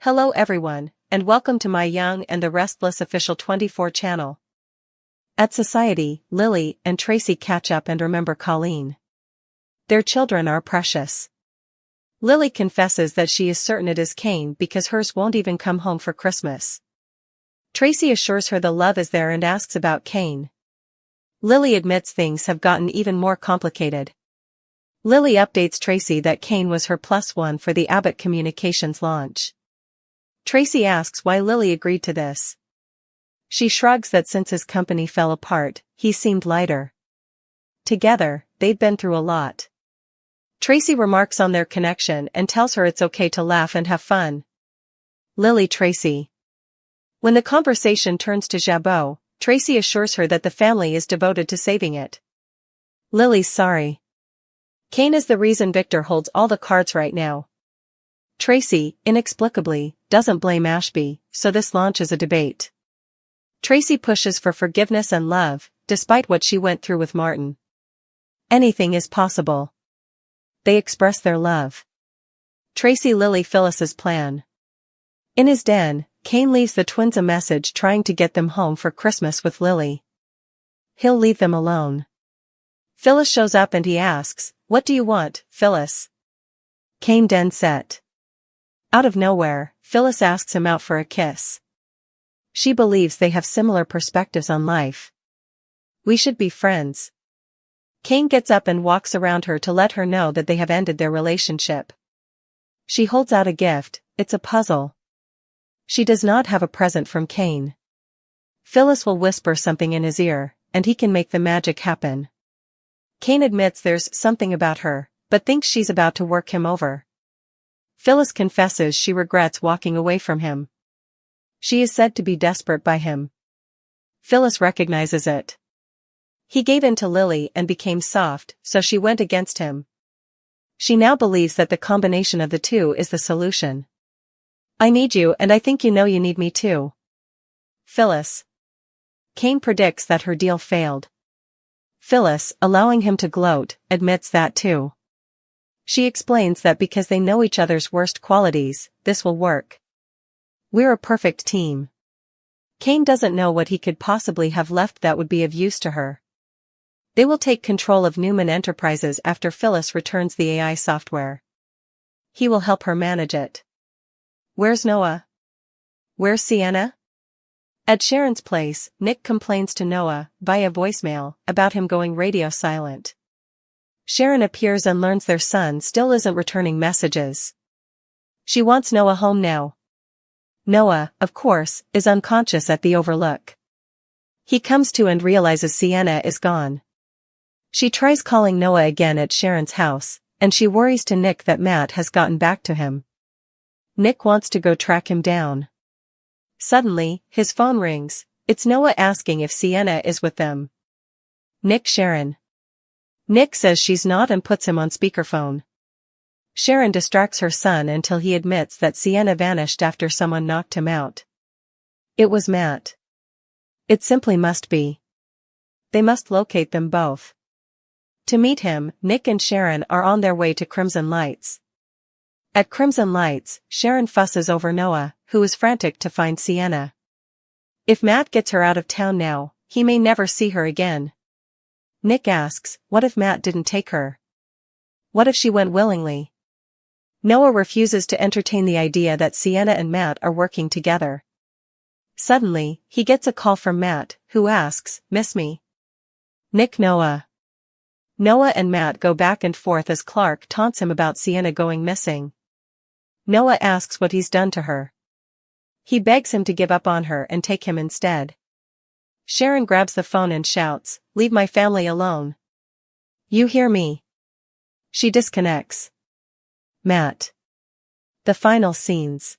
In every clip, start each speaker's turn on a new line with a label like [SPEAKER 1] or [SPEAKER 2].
[SPEAKER 1] Hello everyone, and welcome to my Young and the Restless official 24 channel. At Society, Lily and Traci catch up and remember Colleen. Their children are precious. Lily confesses that she is certain it is Kane because hers won't even come home for Christmas. Traci assures her the love is there and asks about Kane. Lily admits things have gotten even more complicated. Lily updates Traci that Kane was her +1 for the Abbott Communications launch. Traci asks why Lily agreed to this. She shrugs that since his company fell apart, he seemed lighter. Together, they'd been through a lot. Traci remarks on their connection and tells her it's okay to laugh and have fun. Lily Traci. When the conversation turns to Jabot, Traci assures her that the family is devoted to saving it. Lily's sorry. Kane is the reason Victor holds all the cards right now. Traci, inexplicably, doesn't blame Ashby, so this launches a debate. Traci pushes for forgiveness and love, despite what she went through with Martin. Anything is possible. They express their love. Traci Lily Phyllis's plan. In his den, Kane leaves the twins a message trying to get them home for Christmas with Lily. He'll leave them alone. Phyllis shows up and he asks, "What do you want, Phyllis?" Kane den set. Out of nowhere, Phyllis asks him out for a kiss. She believes they have similar perspectives on life. We should be friends. Kane gets up and walks around her to let her know that they have ended their relationship. She holds out a gift, it's a puzzle. She does not have a present from Kane. Phyllis will whisper something in his ear, and he can make the magic happen. Kane admits there's something about her, but thinks she's about to work him over. Phyllis confesses she regrets walking away from him. She is said to be desperate by him. Phyllis recognizes it. He gave in to Lily and became soft, so she went against him. She now believes that the combination of the two is the solution. I need you and I think you know you need me too. Phyllis. Kane predicts that her deal failed. Phyllis, allowing him to gloat, admits that too. She explains that because they know each other's worst qualities, this will work. We're a perfect team. Kane doesn't know what he could possibly have left that would be of use to her. They will take control of Newman Enterprises after Phyllis returns the AI software. He will help her manage it. Where's Noah? Where's Sienna? At Sharon's place, Nick complains to Noah, via voicemail, about him going radio silent. Sharon appears and learns their son still isn't returning messages. She wants Noah home now. Noah, of course, is unconscious at the Overlook. He comes to and realizes Sienna is gone. She tries calling Noah again at Sharon's house, and she worries to Nick that Matt has gotten back to him. Nick wants to go track him down. Suddenly, his phone rings. It's Noah asking if Sienna is with them. Nick Sharon. Nick says she's not and puts him on speakerphone. Sharon distracts her son until he admits that Sienna vanished after someone knocked him out. It was Matt. It simply must be. They must locate them both. To meet him, Nick and Sharon are on their way to Crimson Lights. At Crimson Lights, Sharon fusses over Noah, who is frantic to find Sienna. If Matt gets her out of town now, he may never see her again. Nick asks, what if Matt didn't take her? What if she went willingly? Noah refuses to entertain the idea that Sienna and Matt are working together. Suddenly, he gets a call from Matt, who asks, "Miss me?" Nick Noah. Noah and Matt go back and forth as Clark taunts him about Sienna going missing. Noah asks what he's done to her. He begs him to give up on her and take him instead. Sharon grabs the phone and shouts, "Leave my family alone. You hear me?" She disconnects. Matt. The final scenes.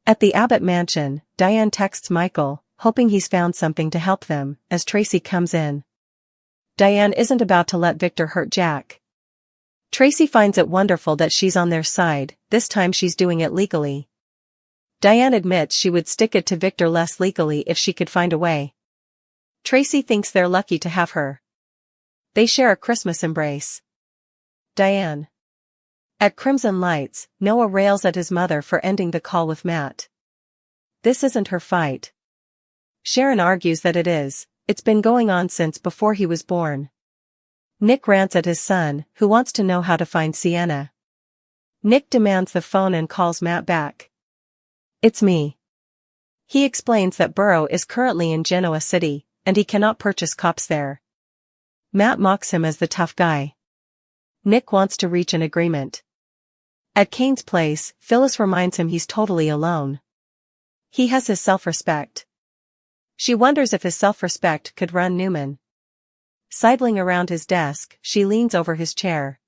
[SPEAKER 1] At the Abbott mansion, Diane texts Michael, hoping he's found something to help them, as Traci comes in. Diane isn't about to let Victor hurt Jack. Traci finds it wonderful that she's on their side, this time she's doing it legally. Diane admits she would stick it to Victor less legally if she could find a way. Traci thinks they're lucky to have her. They share a Christmas embrace. Diane. At Crimson Lights, Noah rails at his mother for ending the call with Matt. This isn't her fight. Sharon argues that it is. It's been going on since before he was born. Nick rants at his son, who wants to know how to find Sienna. Nick demands the phone and calls Matt back. It's me. He explains that Burrow is currently in Genoa City, and he cannot purchase cops there. Matt mocks him as the tough guy. Nick wants to reach an agreement. At Kane's place, Phyllis reminds him he's totally alone. He has his self-respect. She wonders if his self-respect could run Newman. Sidling around his desk, she leans over his chair.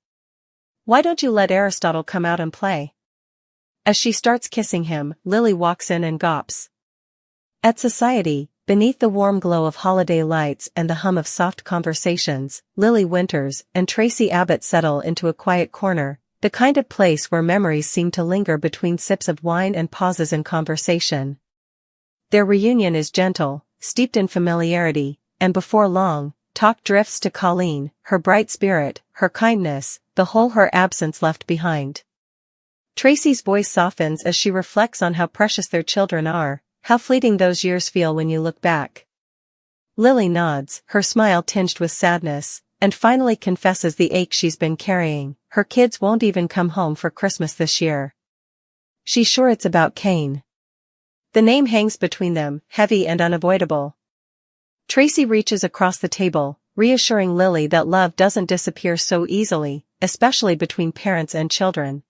[SPEAKER 1] Why don't you let Aristotle come out and play? As she starts kissing him, Lily walks in and gawps. At Society, beneath the warm glow of holiday lights and the hum of soft conversations, Lily Winters and Traci Abbott settle into a quiet corner, the kind of place where memories seem to linger between sips of wine and pauses in conversation. Their reunion is gentle, steeped in familiarity, and before long, talk drifts to Colleen, her bright spirit, her kindness, the whole her absence left behind. Traci's voice softens as she reflects on how precious their children are, how fleeting those years feel when you look back. Lily nods, her smile tinged with sadness, and finally confesses the ache she's been carrying. Her kids won't even come home for Christmas this year. She's sure it's about Kane. The name hangs between them, heavy and unavoidable. Traci reaches across the table, reassuring Lily that love doesn't disappear so easily, especially between parents and children.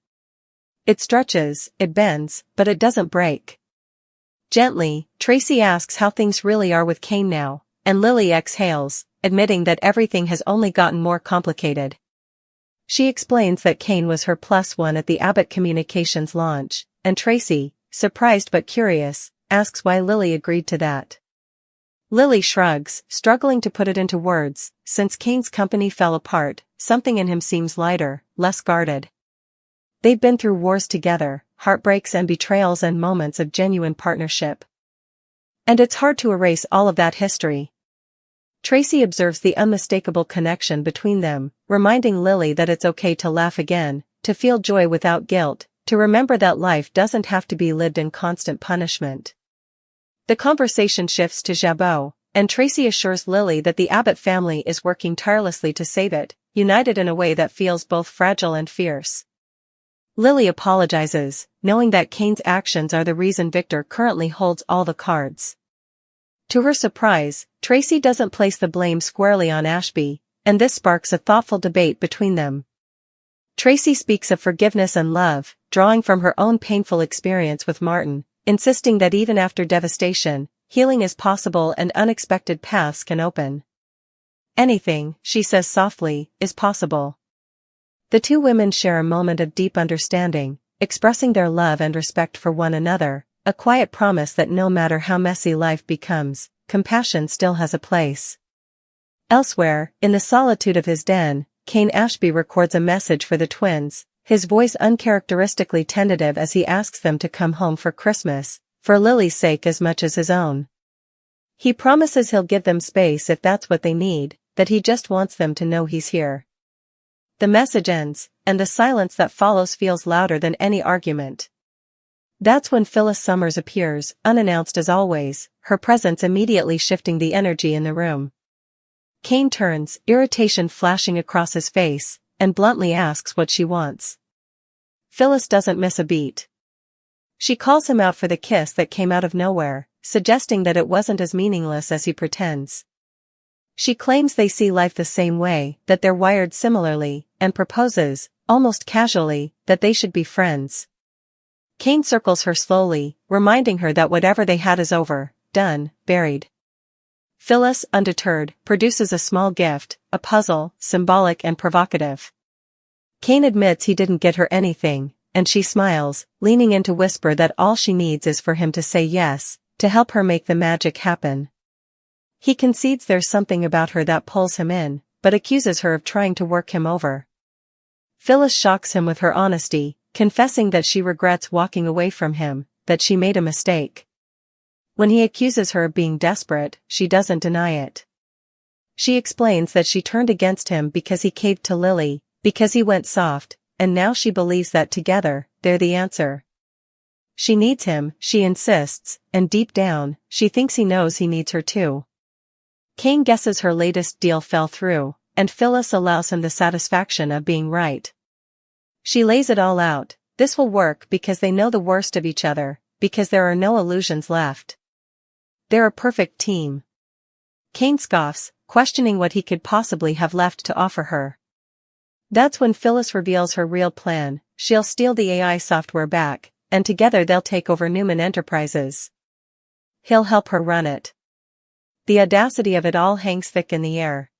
[SPEAKER 1] It stretches, it bends, but it doesn't break. Gently, Traci asks how things really are with Kane now, and Lily exhales, admitting that everything has only gotten more complicated. She explains that Kane was her +1 at the Abbott Communications launch, and Traci, surprised but curious, asks why Lily agreed to that. Lily shrugs, struggling to put it into words. Since Kane's company fell apart, something in him seems lighter, less guarded. They've been through wars together, heartbreaks and betrayals and moments of genuine partnership. And it's hard to erase all of that history. Traci observes the unmistakable connection between them, reminding Lily that it's okay to laugh again, to feel joy without guilt, to remember that life doesn't have to be lived in constant punishment. The conversation shifts to Jabot, and Traci assures Lily that the Abbott family is working tirelessly to save it, united in a way that feels both fragile and fierce. Lily apologizes, knowing that Kane's actions are the reason Victor currently holds all the cards. To her surprise, Traci doesn't place the blame squarely on Ashby, and this sparks a thoughtful debate between them. Traci speaks of forgiveness and love, drawing from her own painful experience with Martin, insisting that even after devastation, healing is possible and unexpected paths can open. Anything, she says softly, is possible. The two women share a moment of deep understanding, expressing their love and respect for one another, a quiet promise that no matter how messy life becomes, compassion still has a place. Elsewhere, in the solitude of his den, Kane Ashby records a message for the twins, his voice uncharacteristically tentative as he asks them to come home for Christmas, for Lily's sake as much as his own. He promises he'll give them space if that's what they need, that he just wants them to know he's here. The message ends, and the silence that follows feels louder than any argument. That's when Phyllis Summers appears, unannounced as always, her presence immediately shifting the energy in the room. Kane turns, irritation flashing across his face, and bluntly asks what she wants. Phyllis doesn't miss a beat. She calls him out for the kiss that came out of nowhere, suggesting that it wasn't as meaningless as he pretends. She claims they see life the same way, that they're wired similarly, and proposes, almost casually, that they should be friends. Kane circles her slowly, reminding her that whatever they had is over, done, buried. Phyllis, undeterred, produces a small gift, a puzzle, symbolic and provocative. Kane admits he didn't get her anything, and she smiles, leaning in to whisper that all she needs is for him to say yes, to help her make the magic happen. He concedes there's something about her that pulls him in, but accuses her of trying to work him over. Phyllis shocks him with her honesty, confessing that she regrets walking away from him, that she made a mistake. When he accuses her of being desperate, she doesn't deny it. She explains that she turned against him because he caved to Lily, because he went soft, and now she believes that together, they're the answer. She needs him, she insists, and deep down, she thinks he knows he needs her too. Kane guesses her latest deal fell through, and Phyllis allows him the satisfaction of being right. She lays it all out. This will work because they know the worst of each other, because there are no illusions left. They're a perfect team. Kane scoffs, questioning what he could possibly have left to offer her. That's when Phyllis reveals her real plan. She'll steal the AI software back, and together they'll take over Newman Enterprises. He'll help her run it. The audacity of it all hangs thick in the air.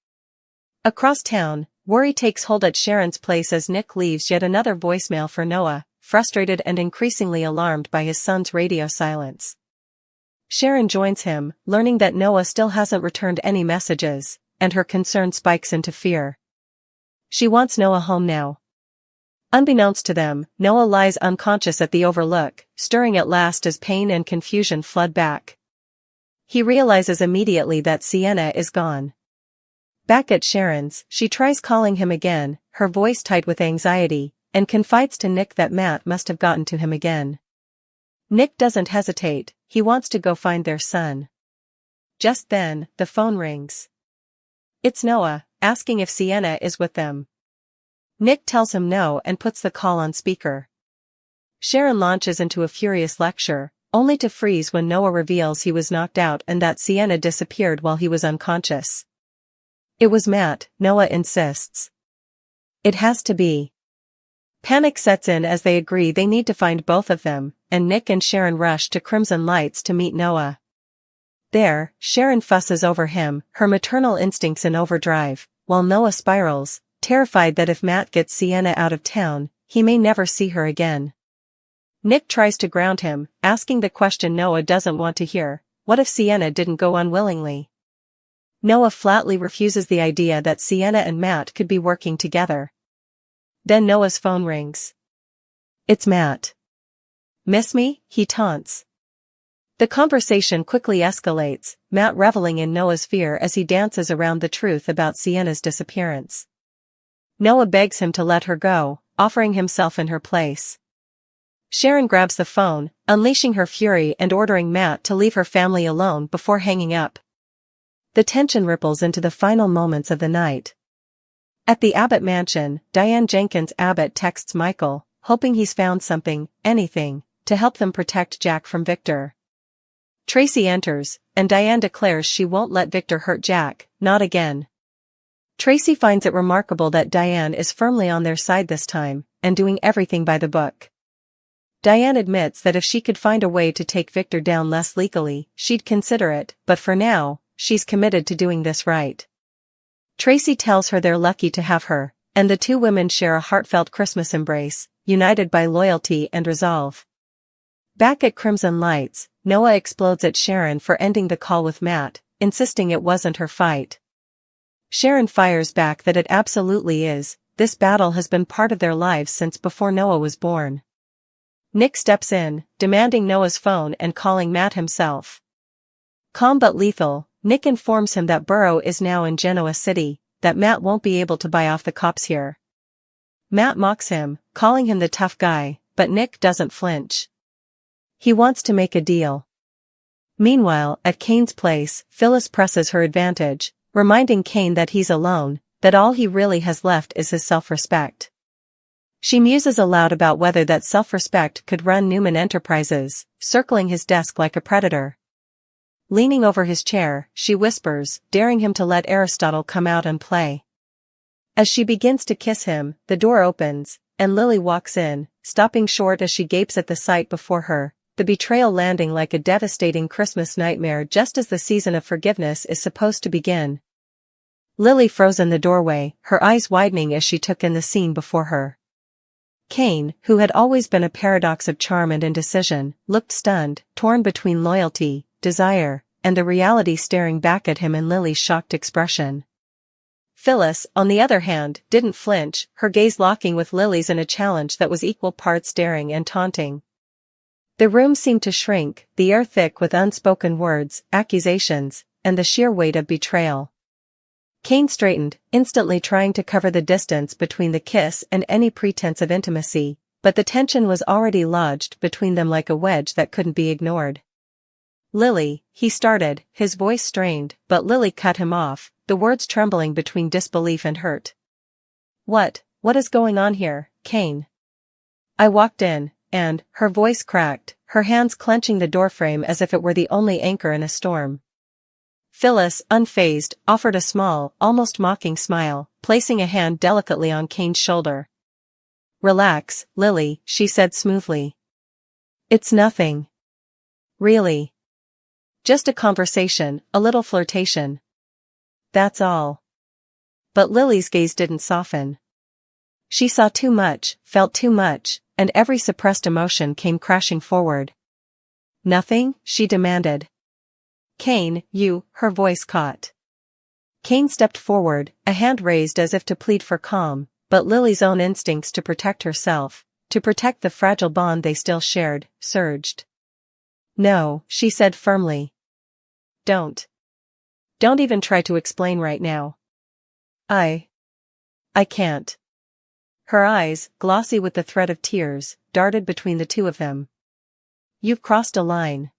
[SPEAKER 1] Across town, worry takes hold at Sharon's place as Nick leaves yet another voicemail for Noah, frustrated and increasingly alarmed by his son's radio silence. Sharon joins him, learning that Noah still hasn't returned any messages, and her concern spikes into fear. She wants Noah home now. Unbeknownst to them, Noah lies unconscious at the Overlook, stirring at last as pain and confusion flood back. He realizes immediately that Sienna is gone. Back at Sharon's, she tries calling him again, her voice tight with anxiety, and confides to Nick that Matt must have gotten to him again. Nick doesn't hesitate, he wants to go find their son. Just then, the phone rings. It's Noah, asking if Sienna is with them. Nick tells him no and puts the call on speaker. Sharon launches into a furious lecture, only to freeze when Noah reveals he was knocked out and that Sienna disappeared while he was unconscious. It was Matt, Noah insists. It has to be. Panic sets in as they agree they need to find both of them, and Nick and Sharon rush to Crimson Lights to meet Noah. There, Sharon fusses over him, her maternal instincts in overdrive, while Noah spirals, terrified that if Matt gets Sienna out of town, he may never see her again. Nick tries to ground him, asking the question Noah doesn't want to hear: what if Sienna didn't go unwillingly? Noah flatly refuses the idea that Sienna and Matt could be working together. Then Noah's phone rings. It's Matt. Miss me? He taunts. The conversation quickly escalates, Matt reveling in Noah's fear as he dances around the truth about Sienna's disappearance. Noah begs him to let her go, offering himself in her place. Sharon grabs the phone, unleashing her fury and ordering Matt to leave her family alone before hanging up. The tension ripples into the final moments of the night. At the Abbott mansion, Diane Jenkins Abbott texts Michael, hoping he's found something, anything, to help them protect Jack from Victor. Traci enters, and Diane declares she won't let Victor hurt Jack, not again. Traci finds it remarkable that Diane is firmly on their side this time, and doing everything by the book. Diane admits that if she could find a way to take Victor down less legally, she'd consider it, but for now, she's committed to doing this right. Traci tells her they're lucky to have her, and the two women share a heartfelt Christmas embrace, united by loyalty and resolve. Back at Crimson Lights, Noah explodes at Sharon for ending the call with Matt, insisting it wasn't her fight. Sharon fires back that it absolutely is. This battle has been part of their lives since before Noah was born. Nick steps in, demanding Noah's phone and calling Matt himself. Calm but lethal, Nick informs him that Burrow is now in Genoa City, that Matt won't be able to buy off the cops here. Matt mocks him, calling him the tough guy, but Nick doesn't flinch. He wants to make a deal. Meanwhile, at Kane's place, Phyllis presses her advantage, reminding Kane that he's alone, that all he really has left is his self-respect. She muses aloud about whether that self-respect could run Newman Enterprises, circling his desk like a predator. Leaning over his chair, she whispers, daring him to let Aristotle come out and play. As she begins to kiss him, the door opens, and Lily walks in, stopping short as she gapes at the sight before her, the betrayal landing like a devastating Christmas nightmare just as the season of forgiveness is supposed to begin. Lily froze in the doorway, her eyes widening as she took in the scene before her. Kane, who had always been a paradox of charm and indecision, looked stunned, torn between loyalty, desire, and the reality staring back at him in Lily's shocked expression. Phyllis, on the other hand, didn't flinch, her gaze locking with Lily's in a challenge that was equal parts daring and taunting. The room seemed to shrink, the air thick with unspoken words, accusations, and the sheer weight of betrayal. Kane straightened, instantly trying to cover the distance between the kiss and any pretense of intimacy, but the tension was already lodged between them like a wedge that couldn't be ignored. "Lily," he started, his voice strained, but Lily cut him off, the words trembling between disbelief and hurt. What is going on here, Kane?" I walked in, and, her voice cracked, her hands clenching the doorframe as if it were the only anchor in a storm. Phyllis, unfazed, offered a small, almost mocking smile, placing a hand delicately on Kane's shoulder. "Relax, Lily," she said smoothly. "It's nothing. Really. Just a conversation, a little flirtation. That's all." But Lily's gaze didn't soften. She saw too much, felt too much, and every suppressed emotion came crashing forward. "Nothing?" she demanded. "Kane, her voice caught. Kane stepped forward, a hand raised as if to plead for calm, but Lily's own instincts to protect herself, to protect the fragile bond they still shared, surged. "No," she said firmly. Don't even try to explain right now. I can't." Her eyes, glossy with the threat of tears, darted between the two of them. "You've crossed a line."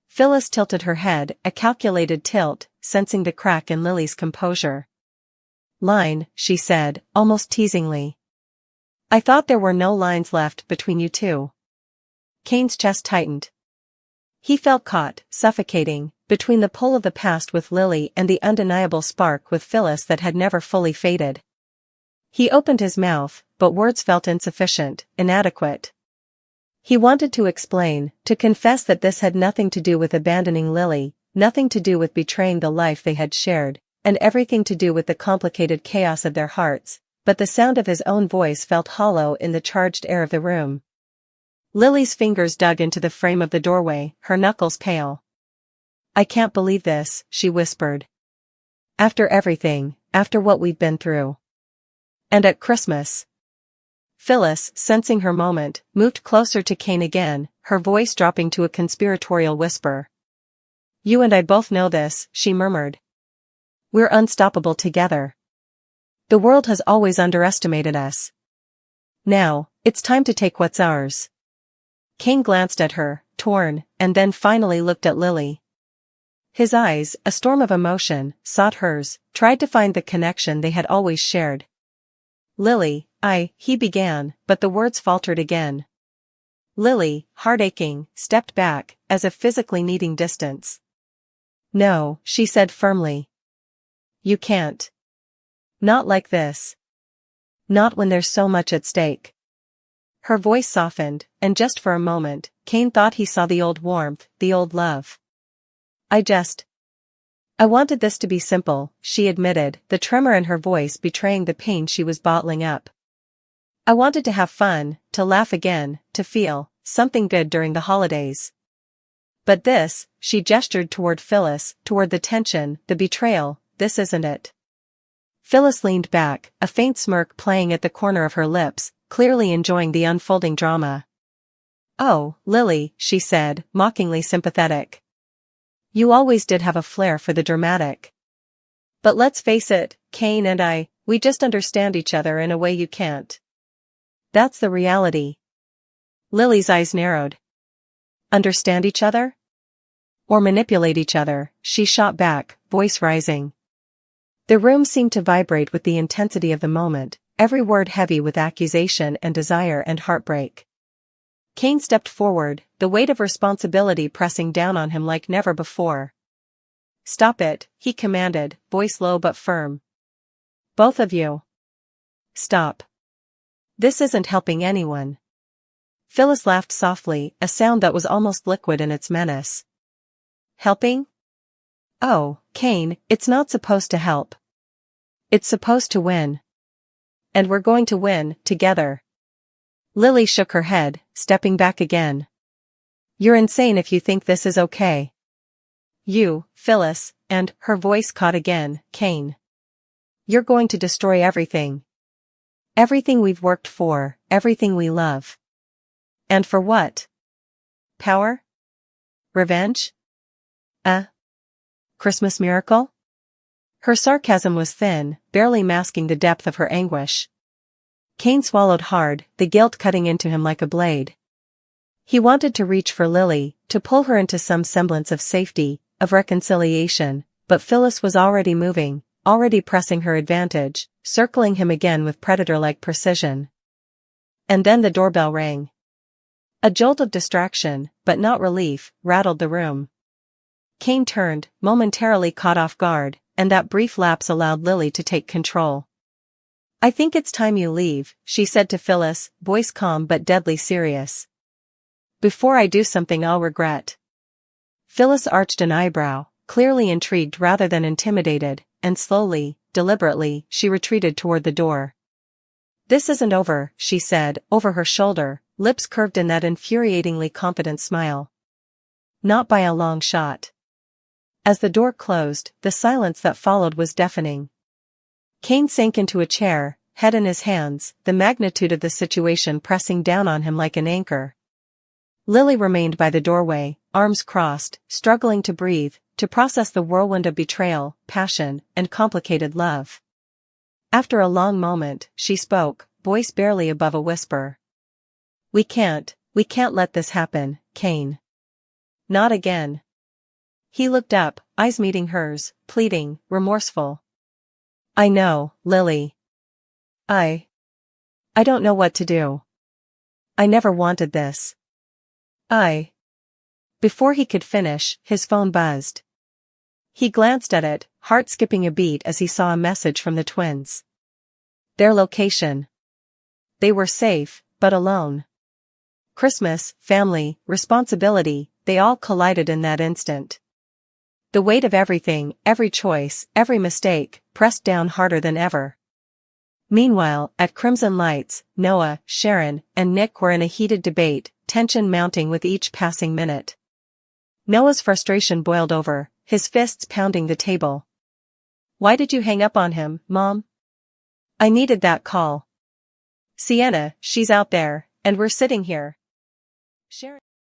[SPEAKER 1] Phyllis tilted her head, a calculated tilt, sensing the crack in Lily's composure. "Line," she said, almost teasingly. "I thought there were no lines left between you two." Kane's chest tightened. He felt caught, suffocating, between the pull of the past with Lily and the undeniable spark with Phyllis that had never fully faded. He opened his mouth, but words felt insufficient, inadequate. He wanted to explain, to confess that this had nothing to do with abandoning Lily, nothing to do with betraying the life they had shared, and everything to do with the complicated chaos of their hearts, but the sound of his own voice felt hollow in the charged air of the room. Lily's fingers dug into the frame of the doorway, her knuckles pale. "I can't believe this," she whispered. "After everything, after what we've been through. And at Christmas." Phyllis, sensing her moment, moved closer to Kane again, her voice dropping to a conspiratorial whisper. "You and I both know this," she murmured. "We're unstoppable together. The world has always underestimated us. Now, it's time to take what's ours." Kane glanced at her, torn, and then finally looked at Lily. His eyes, a storm of emotion, sought hers, tried to find the connection they had always shared. "Lily, he began, but the words faltered again. Lily, heart aching, stepped back, as if physically needing distance. "No," she said firmly. "You can't. Not like this. Not when there's so much at stake." Her voice softened, and just for a moment, Kane thought he saw the old warmth, the old love. I wanted this to be simple," she admitted, the tremor in her voice betraying the pain she was bottling up. "I wanted to have fun, to laugh again, to feel something good during the holidays. But this," she gestured toward Phyllis, toward the tension, the betrayal, "this isn't it." Phyllis leaned back, a faint smirk playing at the corner of her lips, clearly enjoying the unfolding drama. "Oh, Lily," she said, mockingly sympathetic. "You always did have a flair for the dramatic. But let's face it, Kane and we just understand each other in a way you can't. That's the reality." Lily's eyes narrowed. "Understand each other? Or manipulate each other?" she shot back, voice rising. The room seemed to vibrate with the intensity of the moment, every word heavy with accusation and desire and heartbreak. Kane stepped forward, the weight of responsibility pressing down on him like never before. "Stop it," he commanded, voice low but firm. "Both of you. Stop. This isn't helping anyone." Phyllis laughed softly, a sound that was almost liquid in its menace. "Helping? Oh, Kane, it's not supposed to help. It's supposed to win. And we're going to win, together." Lily shook her head, stepping back again. "You're insane if you think this is okay. You, Phyllis," and her voice caught again, "Kane. You're going to destroy everything. Everything we've worked for, everything we love. And for what? Power? Revenge? A Christmas miracle?" Her sarcasm was thin, barely masking the depth of her anguish. Kane swallowed hard, the guilt cutting into him like a blade. He wanted to reach for Lily, to pull her into some semblance of safety, of reconciliation, but Phyllis was already moving, already pressing her advantage, circling him again with predator-like precision. And then the doorbell rang. A jolt of distraction, but not relief, rattled the room. Kane turned, momentarily caught off guard, and that brief lapse allowed Lily to take control. "I think it's time you leave," she said to Phyllis, voice calm but deadly serious. "Before I do something I'll regret." Phyllis arched an eyebrow, clearly intrigued rather than intimidated, and slowly, deliberately, she retreated toward the door. "This isn't over," she said, over her shoulder, lips curved in that infuriatingly confident smile. "Not by a long shot." As the door closed, the silence that followed was deafening. Kane sank into a chair, head in his hands, the magnitude of the situation pressing down on him like an anchor. Lily remained by the doorway, arms crossed, struggling to breathe, to process the whirlwind of betrayal, passion, and complicated love. After a long moment, she spoke, voice barely above a whisper. We can't let this happen, Kane. Not again." He looked up, eyes meeting hers, pleading, remorseful. "I know, Lily. I don't know what to do. I never wanted this. Before he could finish, his phone buzzed. He glanced at it, heart skipping a beat as he saw a message from the twins. Their location. They were safe, but alone. Christmas, family, responsibility, they all collided in that instant. The weight of everything, every choice, every mistake, pressed down harder than ever. Meanwhile, at Crimson Lights, Noah, Sharon, and Nick were in a heated debate, tension mounting with each passing minute. Noah's frustration boiled over, his fists pounding the table. "Why did you hang up on him, Mom? I needed that call. Sienna, she's out there, and we're sitting here." Sharon